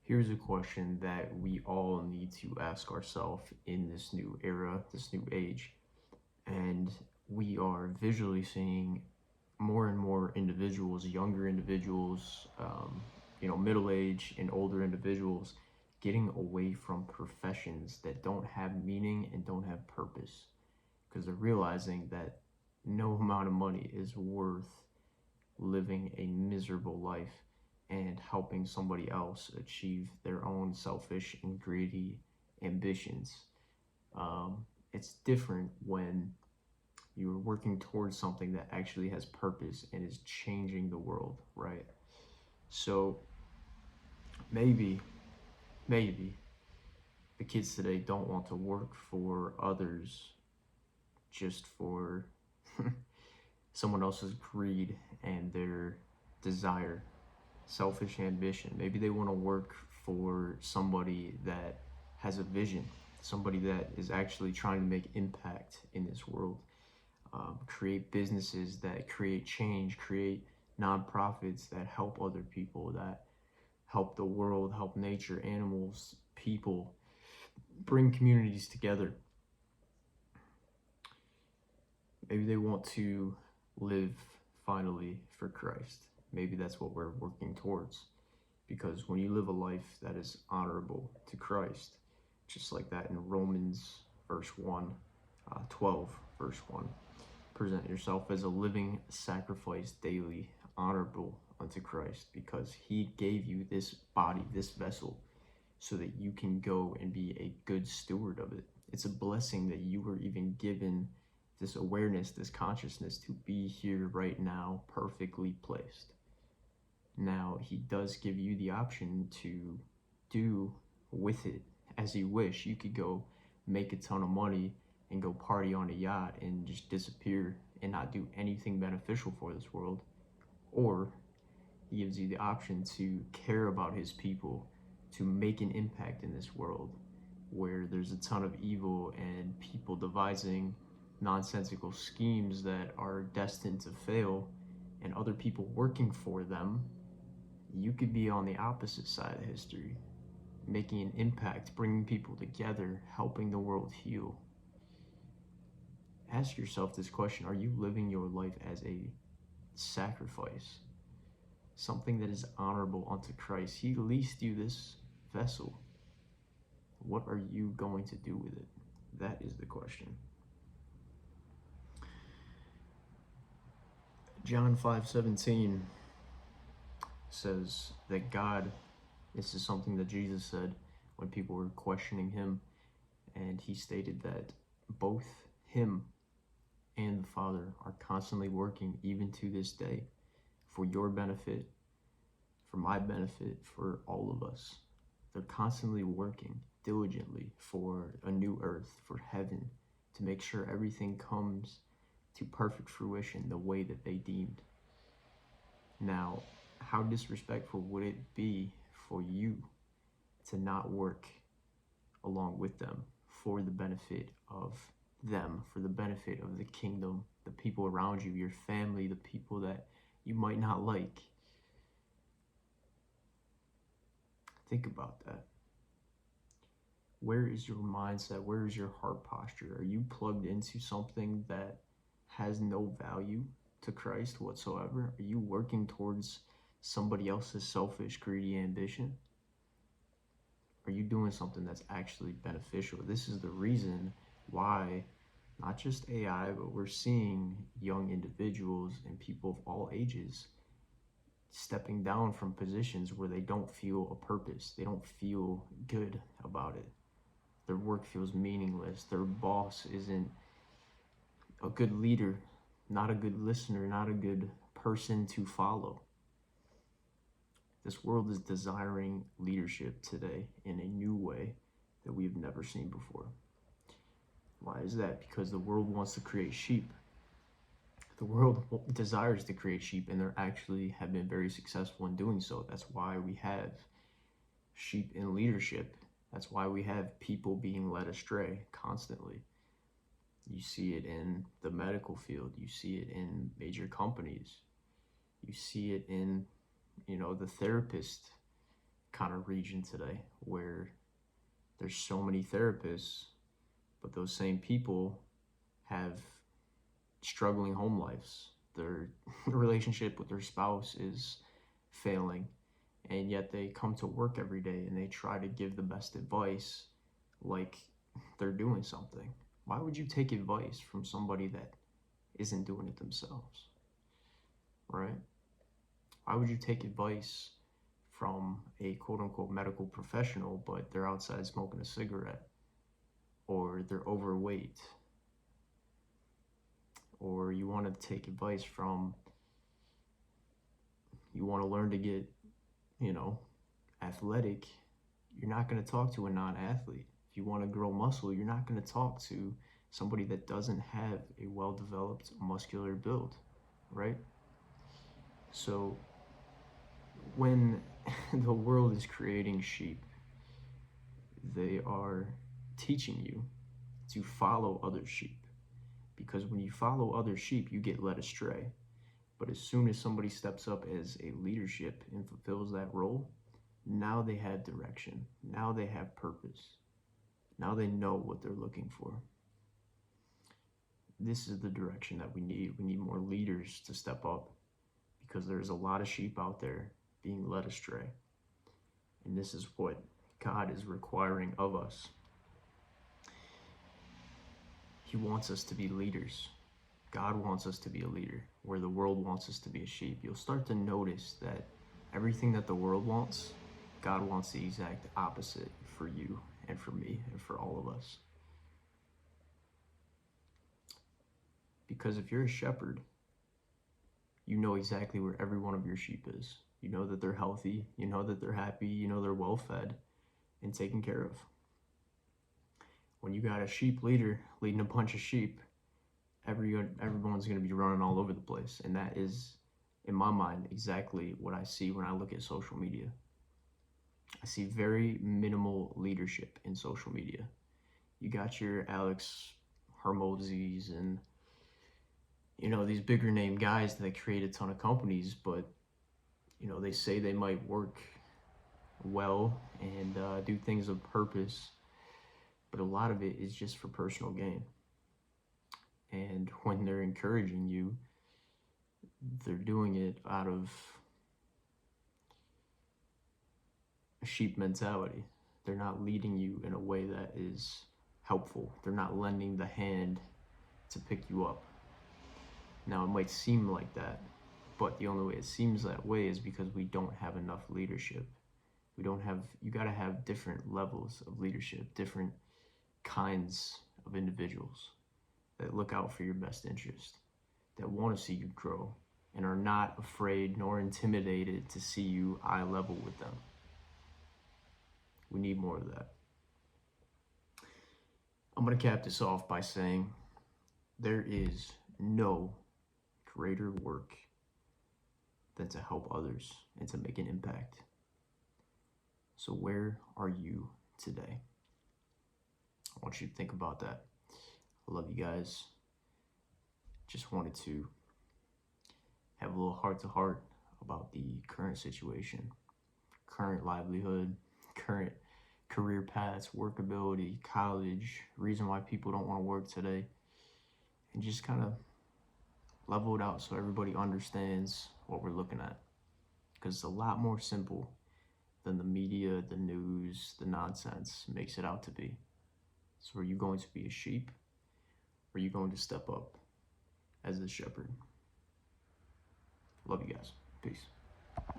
Here's a question that we all need to ask ourselves in this new era, this new age. And we are visually seeing more and more individuals, younger individuals, middle-aged and older individuals getting away from professions that don't have meaning and don't have purpose because they're realizing that no amount of money is worth living a miserable life and helping somebody else achieve their own selfish and greedy ambitions. It's different when you're working towards something that actually has purpose and is changing the world, right? So maybe the kids today don't want to work for others just for someone else's greed and their desire, selfish ambition. Maybe they want to work for somebody that has a vision, somebody that is actually trying to make impact in this world, create businesses that create change, create nonprofits that help other people, that help the world, help nature, animals, people, bring communities together. Maybe they want to live finally for Christ. Maybe that's what we're working towards. Because when you live a life that is honorable to Christ, just like that in Romans verse 1, 12 verse 1, present yourself as a living sacrifice daily, honorable unto Christ, because he gave you this body, this vessel, so that you can go and be a good steward of it. It's a blessing that you were even given this awareness, this consciousness to be here right now, perfectly placed. Now, he does give you the option to do with it as you wish. You could go make a ton of money and go party on a yacht and just disappear and not do anything beneficial for this world. Or he gives you the option to care about his people, to make an impact in this world where there's a ton of evil and people devising nonsensical schemes that are destined to fail and other people working for them. You could be on the opposite side of history, making an impact, bringing people together, helping the world heal. Ask yourself this question: are you living your life as a sacrifice? Something that is honorable unto Christ. He leased you this vessel. What are you going to do with it? That is the question. John 5:17 says that God, this is something that Jesus said when people were questioning him, and he stated that both him and the Father are constantly working, even to this day, for your benefit, for my benefit, for all of us. They're constantly working diligently for a new earth, for heaven, to make sure everything comes to perfect fruition the way that they deemed. Now, how disrespectful would it be for you to not work along with them for the benefit of them, for the benefit of the kingdom, the people around you, your family, the people that you might not like? Think about that. Where is your mindset? Where is your heart posture? Are you plugged into something that has no value to Christ whatsoever? Are you working towards somebody else's selfish, greedy ambition? Are you doing something that's actually beneficial? This is the reason why not just AI, but we're seeing young individuals and people of all ages stepping down from positions where they don't feel a purpose. They don't feel good about it. Their work feels meaningless. Their boss isn't a good leader, not a good listener, not a good person to follow. This world is desiring leadership today in a new way that we've never seen before. Why is that? Because the world wants to create sheep. The world desires to create sheep, and they actually have been very successful in doing so. That's why we have sheep in leadership. That's why we have people being led astray constantly. You see it in the medical field. You see it in major companies. You see it in, the therapist kind of region today where there's so many therapists, but those same people have struggling home lives. Their relationship with their spouse is failing, and yet they come to work every day and they try to give the best advice like they're doing something. Why would you take advice from somebody that isn't doing it themselves, right? Why would you take advice from a quote unquote medical professional, but they're outside smoking a cigarette, or they're overweight, or you want to take advice from, you want to learn to get, athletic, you're not going to talk to a non-athlete. If you want to grow muscle, you're not going to talk to somebody that doesn't have a well-developed muscular build, right? So when the world is creating sheep, they are teaching you to follow other sheep, because when you follow other sheep, you get led astray. But as soon as somebody steps up as a leadership and fulfills that role, now they have direction. Now they have purpose. Now they know what they're looking for. This is the direction that we need. We need more leaders to step up, because there's a lot of sheep out there being led astray. And this is what God is requiring of us. He wants us to be leaders. God wants us to be a leader, where the world wants us to be a sheep. You'll start to notice that everything that the world wants, God wants the exact opposite for you and for me and for all of us. Because if you're a shepherd, you know exactly where every one of your sheep is. You know that they're healthy, you know that they're happy, you know they're well fed and taken care of. When you got a sheep leader leading a bunch of sheep, everyone's going to be running all over the place. And that is, in my mind, exactly what I see when I look at social media. I see very minimal leadership in social media. You got your Alex Hormozis and, these bigger name guys that create a ton of companies, but, they say they might work well and do things of purpose, but a lot of it is just for personal gain. And when they're encouraging you, they're doing it out of a sheep mentality. They're not leading you in a way that is helpful. They're not lending the hand to pick you up. Now, it might seem like that, but the only way it seems that way is because we don't have enough leadership. You gotta have different levels of leadership, different kinds of individuals that look out for your best interest, that want to see you grow and are not afraid nor intimidated to see you eye level with them. We need more of that. I'm going to cap this off by saying there is no greater work than to help others and to make an impact. So where are you today? I want you to think about that. I love you guys. Just wanted to have a little heart-to-heart about the current situation, current livelihood, current career paths, workability, college, reason why people don't want to work today, and just kind of level it out so everybody understands what we're looking at. Because it's a lot more simple than the media, the news, the nonsense makes it out to be. So are you going to be a sheep? Or are you going to step up as the shepherd? Love you guys. Peace.